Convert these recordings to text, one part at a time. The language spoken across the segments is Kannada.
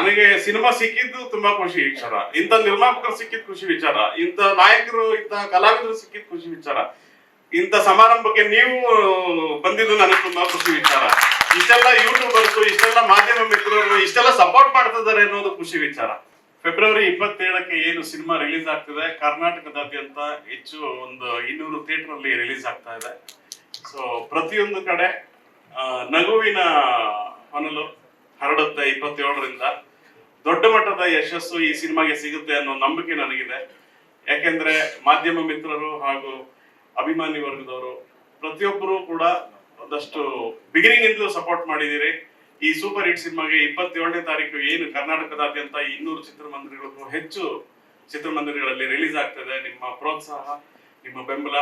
ನನಗೆ ಸಿನಿಮಾ ಸಿಕ್ಕಿದ್ದು ತುಂಬಾ ಖುಷಿ ವಿಚಾರ, ಇಂಥ ನಿರ್ಮಾಪಕರು ಸಿಕ್ಕಿದ್ ಖುಷಿ ವಿಚಾರ, ಇಂಥ ನಾಯಕರು ಇಂಥ ಕಲಾವಿದರು ಸಿಕ್ಕಿದ್ ಖುಷಿ ವಿಚಾರ, ಇಂಥ ಸಮಾರಂಭಕ್ಕೆ ನೀವು ಬಂದಿದ್ದು ನನಗೆ ತುಂಬಾ ಖುಷಿ ವಿಚಾರ. ಇಷ್ಟೆಲ್ಲ ಯೂಟ್ಯೂಬರ್ಸ್, ಇಷ್ಟೆಲ್ಲ ಮಾಧ್ಯಮ ಮಿತ್ರರು ಇಷ್ಟೆಲ್ಲ ಸಪೋರ್ಟ್ ಮಾಡ್ತಿದ್ದಾರೆ ಅನ್ನೋದು ಖುಷಿ ವಿಚಾರ. ಫೆಬ್ರವರಿ 27ಕ್ಕೆ ಏನು ಸಿನಿಮಾ ರಿಲೀಸ್ ಆಗ್ತಿದೆ, ಕರ್ನಾಟಕದಾದ್ಯಂತ ಹೆಚ್ಚು ಒಂದು 200 ಥಿಯೇಟರ್ ಅಲ್ಲಿ ರಿಲೀಸ್ ಆಗ್ತಾ ಇದೆ. ಸೊ ಪ್ರತಿಯೊಂದು ಕಡೆ ನಗುವಿನ ಹೊನಲು ಹರಡುತ್ತೆ. 27ರಿಂದ ದೊಡ್ಡ ಮಟ್ಟದ ಯಶಸ್ಸು ಈ ಸಿನಿಮಾಗೆ ಸಿಗುತ್ತೆ ಅನ್ನೋ ನಂಬಿಕೆ ನನಗಿದೆ. ಯಾಕೆಂದ್ರೆ ಮಾಧ್ಯಮ ಮಿತ್ರರು ಹಾಗೂ ಅಭಿಮಾನಿ ವರ್ಗದವರು ಪ್ರತಿಯೊಬ್ಬರು ಕೂಡ ಒಂದಷ್ಟು ಬಿಗಿನಿಂಗ್ ಇಂದಲೂ ಸಪೋರ್ಟ್ ಮಾಡಿದಿರಿ. ಈ ಸೂಪರ್ ಹಿಟ್ ಸಿನಿಮಾಗೆ 27ನೇ ತಾರೀಕು ಏನು ಕರ್ನಾಟಕದಾದ್ಯಂತ 200 ಚಿತ್ರಮಂದಿರಗಳಿಗೂ ಹೆಚ್ಚು ಚಿತ್ರಮಂದಿರಗಳಲ್ಲಿ ರಿಲೀಸ್ ಆಗ್ತದೆ. ನಿಮ್ಮ ಪ್ರೋತ್ಸಾಹ, ನಿಮ್ಮ ಬೆಂಬಲ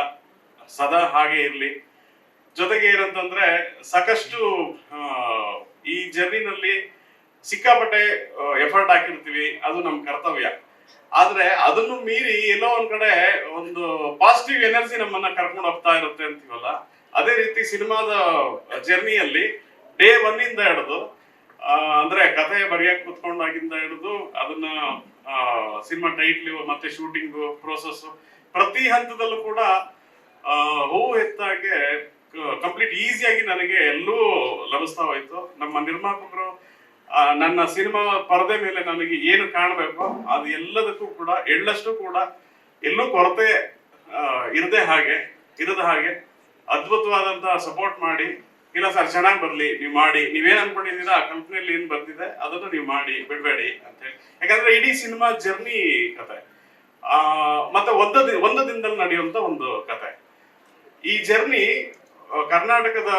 ಸದಾ ಹಾಗೆ ಇರಲಿ. ಜೊತೆಗೆ ಏನಂತಂದ್ರೆ ಸಾಕಷ್ಟು ಈ ಜರ್ನಿನಲ್ಲಿ ಸಿಕ್ಕಾಪಟ್ಟೆ ಎಫರ್ಟ್ ಹಾಕಿರ್ತೀವಿ, ಅದು ನಮ್ಮ ಕರ್ತವ್ಯ. ಆದ್ರೆ ಅದನ್ನು ಮೀರಿ ಎಲ್ಲೋ ಒಂದ್ ಕಡೆ ಒಂದು ಪಾಸಿಟಿವ್ ಎನರ್ಜಿ ನಮ್ಮನ್ನ ಕರ್ಕೊಂಡು ಹೋಗ್ತಾ ಇರುತ್ತೆ ಅಂತೀವಲ್ಲ, ಅದೇ ರೀತಿ ಸಿನಿಮಾದ ಜರ್ನಿಯಲ್ಲಿ ಡೇ 1 ಇಂದ ಹಿಡಿದು ಅಂದ್ರೆ ಕಥೆ ಬರೆಯಕ್ ಕುತ್ಕೊಂಡಾಗಿಂದ ಹಿಡಿದು ಅದನ್ನ ಸಿನಿಮಾ ಟೈಟ್ಲು ಮತ್ತೆ ಶೂಟಿಂಗ್ ಪ್ರೋಸೆಸ್ ಪ್ರತಿ ಹಂತದಲ್ಲೂ ಕೂಡ ಹೂವು ಎತ್ತಾಗೆ ಕಂಪ್ಲೀಟ್ ಈಸಿಯಾಗಿ ನನಗೆ ಎಲ್ಲೂ ಲಭಿಸ್ತಾ ಹೋಯ್ತು. ನಮ್ಮ ನಿರ್ಮಾಪಕರು ನನ್ನ ಸಿನಿಮಾ ಪರದೆ ಮೇಲೆ ನನಗೆ ಏನು ಕಾಣಬೇಕು ಅದು ಎಲ್ಲದಕ್ಕೂ ಕೂಡ ಎಳ್ಳಷ್ಟು ಕೂಡ ಎಲ್ಲೂ ಕೊರತೆ ಇರದ ಹಾಗೆ ಅದ್ಭುತವಾದಂತಹ ಸಪೋರ್ಟ್ ಮಾಡಿ, ಇಲ್ಲ ಸರ್ ಚೆನ್ನಾಗಿ ಬರ್ಲಿ, ನೀವು ಮಾಡಿ, ನೀವೇನ್ ಅನ್ಕೊಂಡಿದ್ದೀರಾ ಆ ಕಂಪ್ನಿಯಲ್ಲಿ ಏನ್ ಬರ್ತಿದೆ ಅದನ್ನು ನೀವು ಮಾಡಿ, ಬಿಡ್ಬೇಡಿ ಅಂತ ಹೇಳಿ. ಯಾಕಂದ್ರೆ ಇಡೀ ಸಿನಿಮಾ ಜರ್ನಿ ಕತೆ ಮತ್ತೆ ಒಂದು ದಿನದಲ್ಲಿ ನಡೆಯುವಂತ ಒಂದು ಕತೆ. ಈ ಜರ್ನಿ ಕರ್ನಾಟಕದ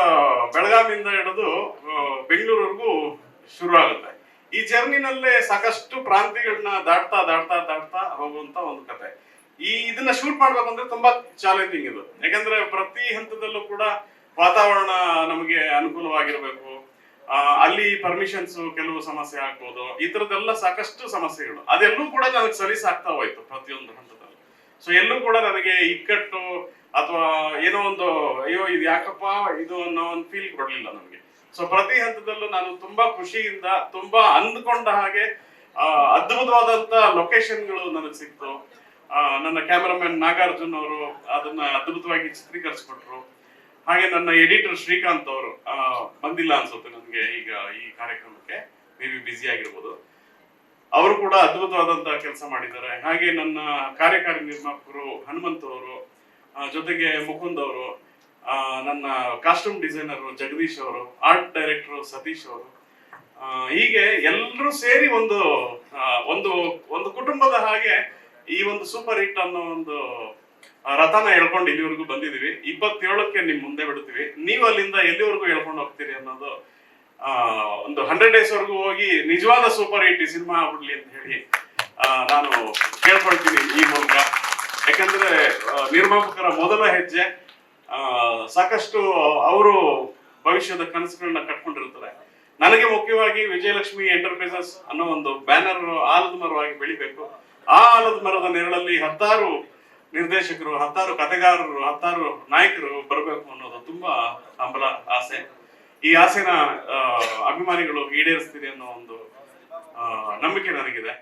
ಬೆಳಗಾವಿಯಿಂದ ಹಿಡಿದು ಬೆಂಗಳೂರಿಗೂ ಶುರು ಆಗುತ್ತೆ. ಈ ಜರ್ನಿನಲ್ಲೇ ಸಾಕಷ್ಟು ಪ್ರಾಂತ್ಯಗಳನ್ನ ದಾಟ್ತಾ ಹೋಗುವಂತ ಒಂದು ಕತೆ. ಇದನ್ನ ಶೂಟ್ ಮಾಡ್ಬೇಕಂದ್ರೆ ತುಂಬಾ ಚಾಲೆಂಜಿಂಗ್ ಇದು. ಯಾಕಂದ್ರೆ ಪ್ರತಿ ಹಂತದಲ್ಲೂ ಕೂಡ ವಾತಾವರಣ ನಮಗೆ ಅನುಕೂಲವಾಗಿರ್ಬೇಕು. ಅಲ್ಲಿ ಪರ್ಮಿಷನ್ಸ್ ಕೆಲವು ಸಮಸ್ಯೆ ಆಗ್ಬೋದು, ಈ ತರದೆಲ್ಲ ಸಾಕಷ್ಟು ಸಮಸ್ಯೆಗಳು. ಅದೆಲ್ಲೂ ಕೂಡ ನನಗೆ ಸಲೀಸಾಗ್ತಾ ಹೋಯ್ತು ಪ್ರತಿಯೊಂದು ಹಂತದಲ್ಲಿ. ಸೊ ಎಲ್ಲೂ ಕೂಡ ನನಗೆ ಇಕ್ಕಟ್ಟು ಅಥವಾ ಏನೋ ಒಂದು ಅಯ್ಯೋ ಇದು ಯಾಕಪ್ಪ ಇದು ಅನ್ನೋ ಒಂದು ಫೀಲ್ ಕೊಡ್ಲಿಲ್ಲ ನನಗೆ. ಸೊ ಪ್ರತಿ ಹಂತದಲ್ಲೂ ನಾನು ತುಂಬಾ ಖುಷಿಯಿಂದ, ತುಂಬಾ ಅಂದ್ಕೊಂಡ ಹಾಗೆ ಅದ್ಭುತವಾದಂತ ಲೊಕೇಶನ್ಗಳು ನನಗೆ ಸಿಕ್ತು. ನನ್ನ ಕ್ಯಾಮರಾಮನ್ ನಾಗಾರ್ಜುನ್ ಅವರು ಅದನ್ನ ಅದ್ಭುತವಾಗಿ ಚಿತ್ರೀಕರಿಸ್ಕೊಟ್ರು. ಹಾಗೆ ನನ್ನ ಎಡಿಟರ್ ಶ್ರೀಕಾಂತ್ ಅವರು ಬಂದಿಲ್ಲ ಅನ್ಸುತ್ತೆ ನನಗೆ ಈಗ ಈ ಕಾರ್ಯಕ್ರಮಕ್ಕೆ, ಮೇ ಬಿ ಬ್ಯುಸಿ ಆಗಿರ್ಬೋದು. ಅವರು ಕೂಡ ಅದ್ಭುತವಾದಂತಹ ಕೆಲಸ ಮಾಡಿದ್ದಾರೆ. ಹಾಗೆ ನನ್ನ ಕಾರ್ಯಕಾರಿ ನಿರ್ಮಾಪಕರು ಹನುಮಂತ್ ಅವರು, ಜೊತೆಗೆ ಮುಕುಂದ್ ಅವರು, ನನ್ನ ಕಾಸ್ಟ್ಯೂಮ್ ಡಿಸೈನರ್ ಜಗದೀಶ್ ಅವರು, ಆರ್ಟ್ ಡೈರೆಕ್ಟರ್ ಸತೀಶ್ ಅವರು, ಹೀಗೆ ಎಲ್ಲರೂ ಸೇರಿ ಒಂದು ಕುಟುಂಬದ ಹಾಗೆ ಈ ಒಂದು ಸೂಪರ್ ಹಿಟ್ ಅನ್ನೋ ಒಂದು ರಥನ ಹೇಳ್ಕೊಂಡು ಇಲ್ಲಿವರೆಗೂ ಬಂದಿದೀವಿ. 27ಕ್ಕೆ ನಿಮ್ ಮುಂದೆ ಬಿಡ್ತೀವಿ. ನೀವು ಅಲ್ಲಿಂದ ಎಲ್ಲಿವರೆಗೂ ಹೇಳ್ಕೊಂಡು ಹೋಗ್ತೀರಿ ಅನ್ನೋದು ಒಂದು 100 days ವರೆಗೂ ಹೋಗಿ ನಿಜವಾದ ಸೂಪರ್ ಹಿಟ್ ಸಿನಿಮಾ ಆಗ್ಬಿಡ್ಲಿ ಅಂತ ಹೇಳಿ ನಾನು ಕೇಳ್ಕೊಳ್ತೀನಿ ಈ ಮೂಲಕ. ಯಾಕಂದ್ರೆ ನಿರ್ಮಾಪಕರ ಮೊದಲ ಹೆಜ್ಜೆ ಸಾಕಷ್ಟು ಅವರು ಭವಿಷ್ಯದ ಕನಸುಗಳನ್ನ ಕಟ್ಕೊಂಡಿರ್ತಾರೆ. ನನಗೆ ಮುಖ್ಯವಾಗಿ ವಿಜಯಲಕ್ಷ್ಮಿ ಎಂಟರ್ಪ್ರೈಸಸ್ ಅನ್ನೋ ಒಂದು ಬ್ಯಾನರ್ ಆಲದ ಮರವಾಗಿ ಬೆಳಿಬೇಕು. ಆ ಆಲದ ಮರದ ನೆರಳಲ್ಲಿ 10 ನಿರ್ದೇಶಕರು, 10 ಕಥೆಗಾರರು, 10 ನಾಯಕರು ಬರಬೇಕು ಅನ್ನೋದು ತುಂಬಾ ಹಂಬಲ, ಆಸೆ. ಈ ಆಸೆನ ಅಭಿಮಾನಿಗಳು ಈಡೇರಿಸ್ತೀರಿ ಅನ್ನೋ ಒಂದು ನಂಬಿಕೆ ನನಗಿದೆ.